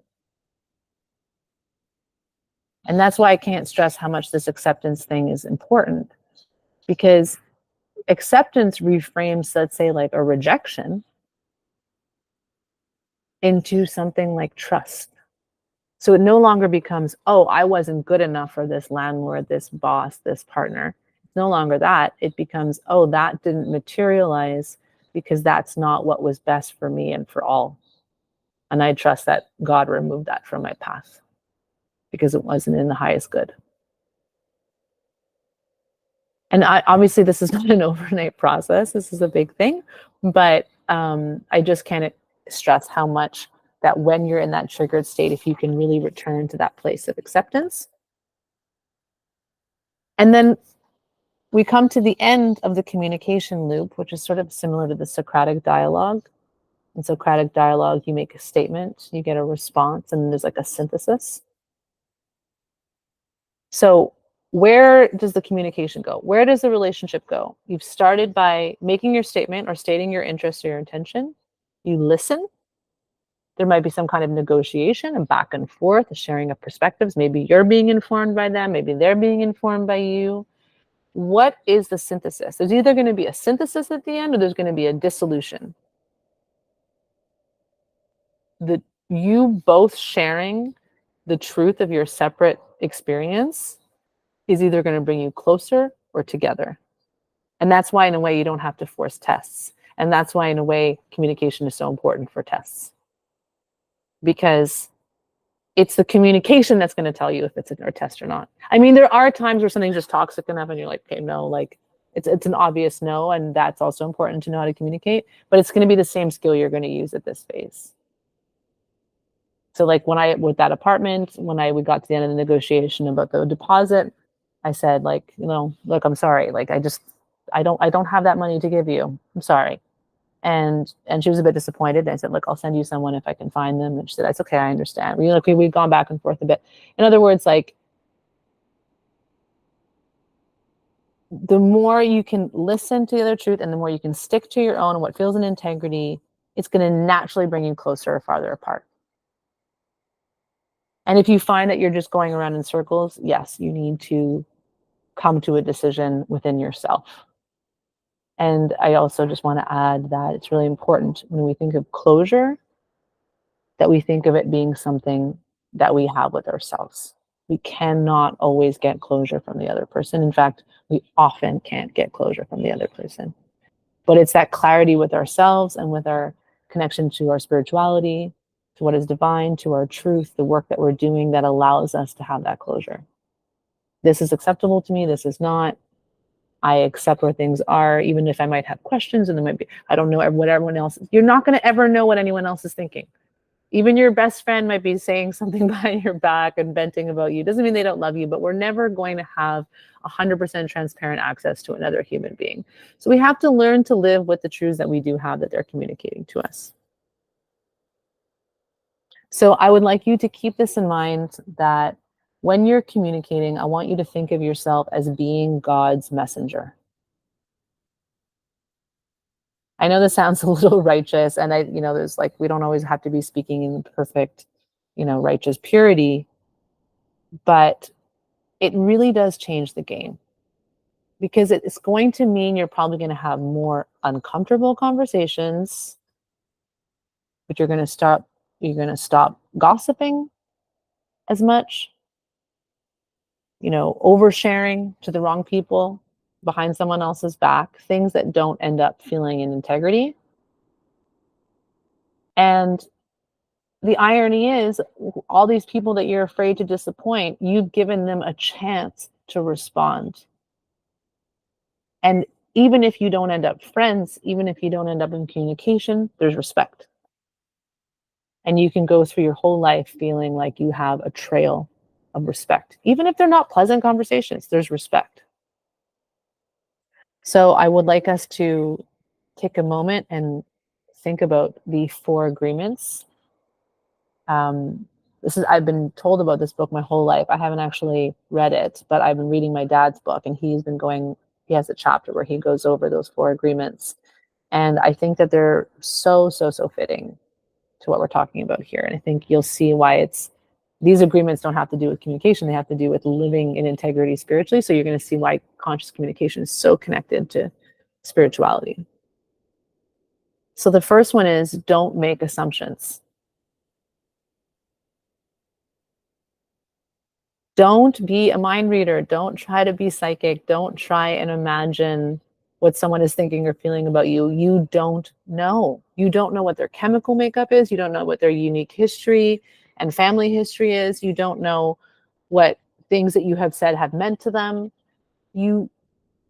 And that's why I can't stress how much this acceptance thing is important, because acceptance reframes, let's say, like a rejection into something like trust. So it no longer becomes, oh, I wasn't good enough for this landlord, this boss, this partner. It's no longer that. It becomes, oh, that didn't materialize because that's not what was best for me and for all. And I trust that God removed that from my path because it wasn't in the highest good. And obviously, this is not an overnight process. This is a big thing. But I just can't stress how much that when you're in that triggered state, if you can really return to that place of acceptance. And then we come to the end of the communication loop, which is sort of similar to the Socratic dialogue. In Socratic dialogue, you make a statement, you get a response, and there's like a synthesis. So where does the communication go? Where does the relationship go? You've started by making your statement or stating your interest or your intention. You listen. There might be some kind of negotiation and back and forth, a sharing of perspectives. Maybe you're being informed by them. Maybe they're being informed by you. What is the synthesis? There's either going to be a synthesis at the end or there's going to be a dissolution. You both sharing the truth of your separate experience is either going to bring you closer or together. And that's why, in a way, you don't have to force tests. And that's why, in a way, communication is so important for tests. Because it's the communication that's going to tell you if it's a test or not. I mean, there are times where something's just toxic enough and you're like, okay, no, like it's an obvious no. And that's also important to know how to communicate. But it's going to be the same skill you're going to use at this phase. So like with that apartment, when we got to the end of the negotiation about the deposit, I said, like, look, I'm sorry. Like, I don't have that money to give you. I'm sorry. And she was a bit disappointed. I said, look, I'll send you someone if I can find them. And she said, that's okay. I understand. We've gone back and forth a bit. In other words, like, the more you can listen to the other truth and the more you can stick to your own and what feels in integrity, it's going to naturally bring you closer or farther apart. And if you find that you're just going around in circles, yes, you need to come to a decision within yourself. And I also just want to add that it's really important when we think of closure that we think of it being something that we have with ourselves. We cannot always get closure from the other person. In fact, we often can't get closure from the other person. But it's that clarity with ourselves and with our connection to our spirituality, to what is divine, to our truth, the work that we're doing that allows us to have that closure. This is acceptable to me. This is not. I accept where things are, even if I might have questions and there might be, I don't know what everyone else is. You're not going to ever know what anyone else is thinking. Even your best friend might be saying something behind your back and venting about you. Doesn't mean they don't love you, but we're never going to have 100% transparent access to another human being. So we have to learn to live with the truths that we do have that they're communicating to us. So I would like you to keep this in mind, that when you're communicating, I want you to think of yourself as being God's messenger. I know this sounds a little righteous, and there's like, we don't always have to be speaking in perfect, righteous purity, but it really does change the game. because it's going to mean you're probably going to have more uncomfortable conversations, but you're going to stop gossiping as much, oversharing to the wrong people behind someone else's back, things that don't end up feeling in integrity. And the irony is, all these people that you're afraid to disappoint, you've given them a chance to respond. And even if you don't end up friends, even if you don't end up in communication, there's respect. And you can go through your whole life feeling like you have a trail of respect. Even if they're not pleasant conversations, there's respect. So I would like us to take a moment and think about the 4 agreements. I've been told about this book my whole life. I haven't actually read it, but I've been reading my dad's book, and he has a chapter where he goes over those 4 agreements. And I think that they're so, so, so fitting to what we're talking about here. And I think you'll see why these agreements don't have to do with communication. They have to do with living in integrity spiritually. So you're going to see why conscious communication is so connected to spirituality. So the first one is, don't make assumptions. Don't be a mind reader. Don't try to be psychic. Don't try and imagine what someone is thinking or feeling about you. You don't know. You don't know what their chemical makeup is. You don't know what their unique history and family history is. You don't know what things that you have said have meant to them.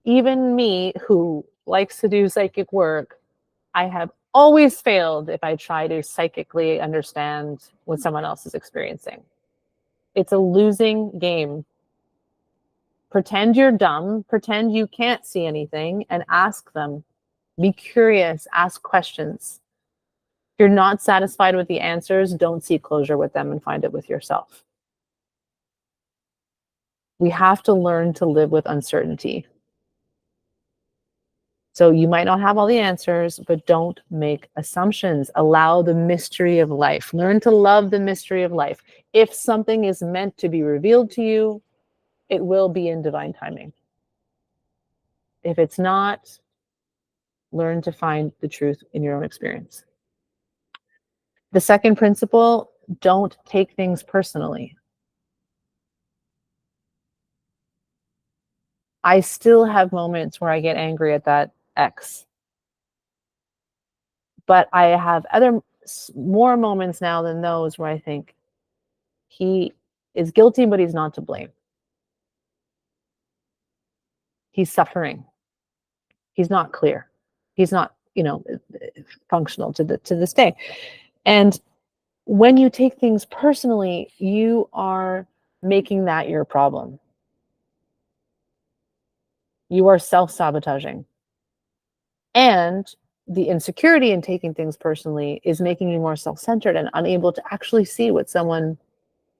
Even me, who likes to do psychic work, I have always failed if I try to psychically understand what someone else is experiencing. It's a losing game. Pretend you're dumb, pretend you can't see anything, and ask them. Be curious, ask questions. If you're not satisfied with the answers, don't seek closure with them and find it with yourself. We have to learn to live with uncertainty. So you might not have all the answers, but don't make assumptions. Allow the mystery of life. Learn to love the mystery of life. If something is meant to be revealed to you, it will be in divine timing. If it's not, learn to find the truth in your own experience. The second principle, don't take things personally. I still have moments where I get angry at that ex. But I have more moments now than those where I think he is guilty, but he's not to blame. He's suffering. He's not clear. He's not, functional to this day. And when you take things personally, you are making that your problem. You are self-sabotaging. And the insecurity in taking things personally is making you more self-centered and unable to actually see what someone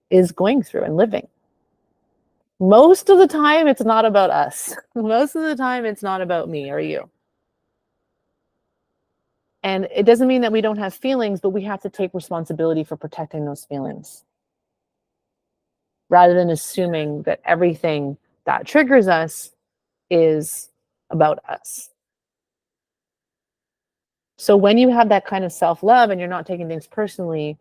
is going through and living. Most of the time, it's not about us. Most of the time, it's not about me or you. And it doesn't mean that we don't have feelings, but we have to take responsibility for protecting those feelings, rather than assuming that everything that triggers us is about us. So when you have that kind of self-love and you're not taking things personally,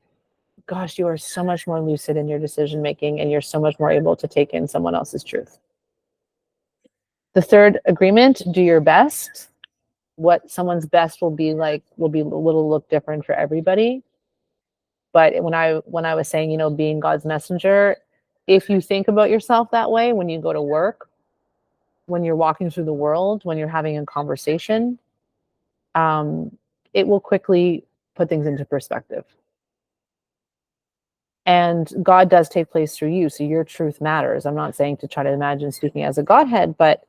gosh, you are so much more lucid in your decision making, and you're so much more able to take in someone else's truth. The third agreement, do your best. What someone's best will be look different for everybody. But when I was saying, being God's messenger, if you think about yourself that way when you go to work, when you're walking through the world, when you're having a conversation, it will quickly put things into perspective. And God does take place through you, so your truth matters. I'm not saying to try to imagine speaking as a Godhead, but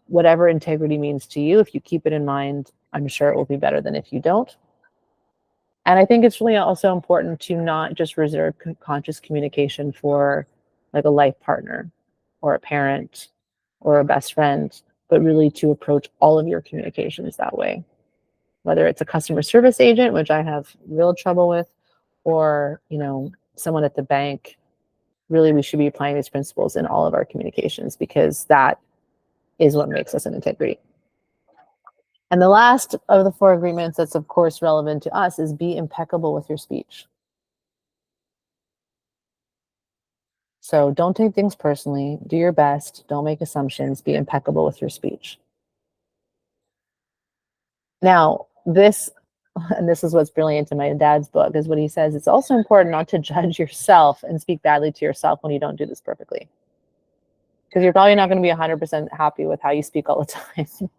whatever integrity means to you, if you keep it in mind, I'm sure it will be better than if you don't. And I think it's really also important to not just reserve conscious communication for like a life partner or a parent or a best friend, but really to approach all of your communications that way. Whether it's a customer service agent, which I have real trouble with, or someone at the bank, really we should be applying these principles in all of our communications, because that is what makes us in integrity. And the last of the 4 agreements that's, of course, relevant to us is be impeccable with your speech. So don't take things personally. Do your best. Don't make assumptions. Be impeccable with your speech. Now, and this is what's brilliant in my dad's book, is what he says. It's also important not to judge yourself and speak badly to yourself when you don't do this perfectly. Because you're probably not going to be 100% happy with how you speak all the time,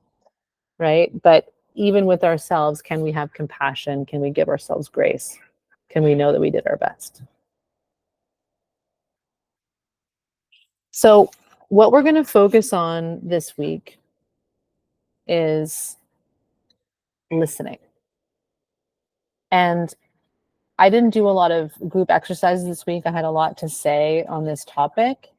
right? But even with ourselves, can we have compassion? Can we give ourselves grace? Can we know that we did our best? So what we're going to focus on this week is listening. And I didn't do a lot of group exercises this week. I had a lot to say on this topic.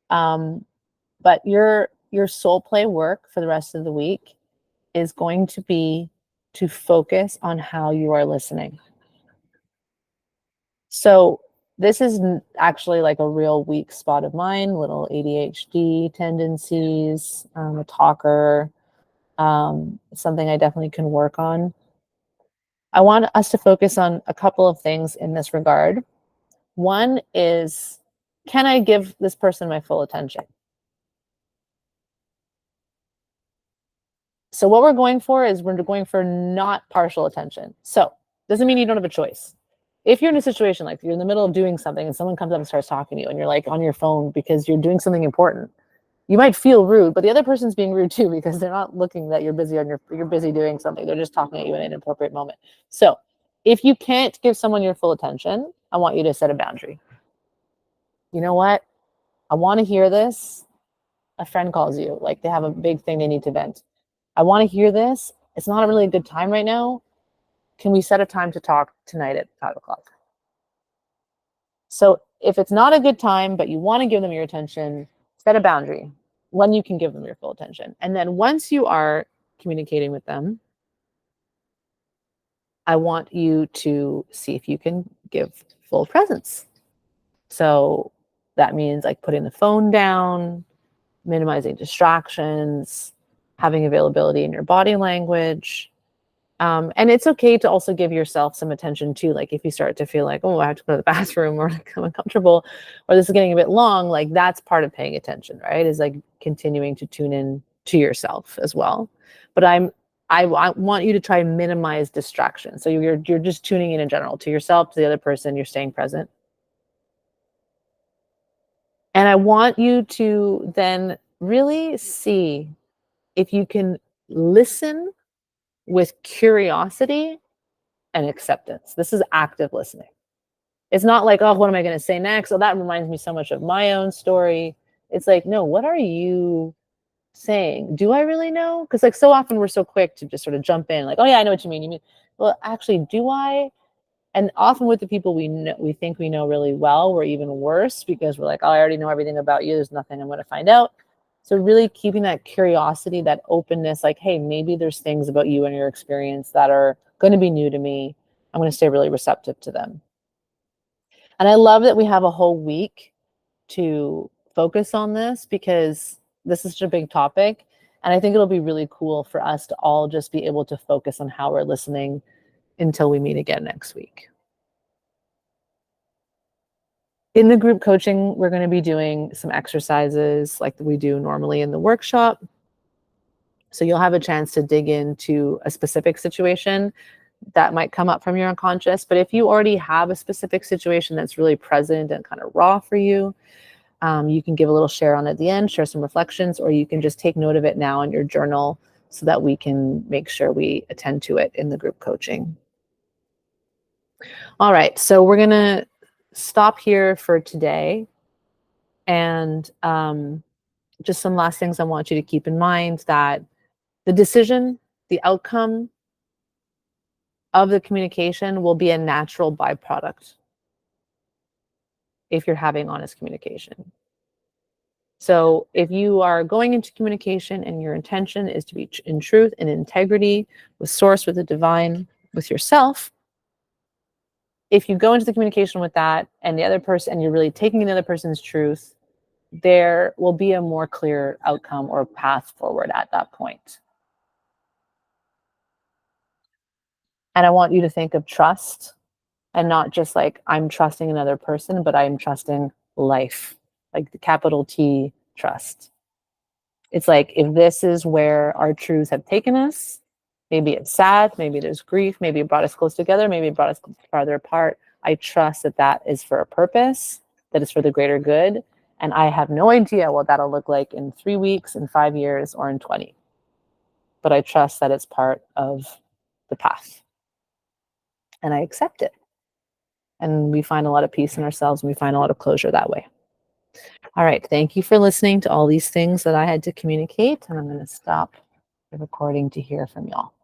But your soul play work for the rest of the week is going to be to focus on how you are listening. So this is actually like a real weak spot of mine, little ADHD tendencies, a talker, something I definitely can work on. I want us to focus on a couple of things in this regard. One is, can I give this person my full attention? So what we're going for is we're going for not partial attention. So doesn't mean you don't have a choice. If you're in a situation like you're in the middle of doing something and someone comes up and starts talking to you and you're like on your phone because you're doing something important, you might feel rude, but the other person's being rude too because they're not looking that you're busy you're busy doing something. They're just talking at you in an inappropriate moment. So if you can't give someone your full attention, I want you to set a boundary. You know what? I want to hear this. A friend calls you, like they have a big thing they need to vent. I want to hear this. It's not a really good time right now. Can we set a time to talk tonight at 5:00? So if it's not a good time, but you want to give them your attention, set a boundary when you can give them your full attention. And then once you are communicating with them, I want you to see if you can give full presence. So that means like putting the phone down, minimizing distractions, having availability in your body language. And it's okay to also give yourself some attention too. Like if you start to feel like, oh, I have to go to the bathroom or like I'm uncomfortable or this is getting a bit long, like that's part of paying attention, right? Is like continuing to tune in to yourself as well. But I want you to try and minimize distraction. So you're just tuning in general to yourself, to the other person, you're staying present. And I want you to then really see if you can listen with curiosity and acceptance. This is active listening. It's not like, oh, what am I going to say next? Oh, that reminds me so much of my own story. It's like, no, what are you saying? Do I really know? Because like so often we're so quick to just sort of jump in, like, oh yeah, I know what you mean. You mean, well, actually, do I? And often with the people we think we know really well, we're even worse because we're like, oh, I already know everything about you. There's nothing I'm going to find out. So really keeping that curiosity, that openness, like, hey, maybe there's things about you and your experience that are going to be new to me. I'm going to stay really receptive to them. And I love that we have a whole week to focus on this because this is such a big topic. And I think it'll be really cool for us to all just be able to focus on how we're listening until we meet again next week. In the group coaching, we're going to be doing some exercises like we do normally in the workshop. So you'll have a chance to dig into a specific situation that might come up from your unconscious. But if you already have a specific situation that's really present and kind of raw for you, you can give a little share on it at the end, share some reflections, or you can just take note of it now in your journal so that we can make sure we attend to it in the group coaching. All right, so we're going to stop here for today. And just some last things I want you to keep in mind, that the decision, the outcome of the communication will be a natural byproduct if you're having honest communication. So if you are going into communication and your intention is to be in truth and integrity with source, with the divine, with yourself, if you go into the communication with that and the other person, and you're really taking the other person's truth, there will be a more clear outcome or path forward at that point. And I want you to think of trust and not just like I'm trusting another person, but I'm trusting life, like the capital T trust. It's like if this is where our truths have taken us, maybe it's sad, maybe there's grief, maybe it brought us close together, maybe it brought us farther apart. I trust that that is for a purpose, that is for the greater good. And I have no idea what that'll look like in 3 weeks, in 5 years, or in 20. But I trust that it's part of the path. And I accept it. And we find a lot of peace in ourselves and we find a lot of closure that way. All right. Thank you for listening to all these things that I had to communicate. And I'm going to stop the recording to hear from y'all.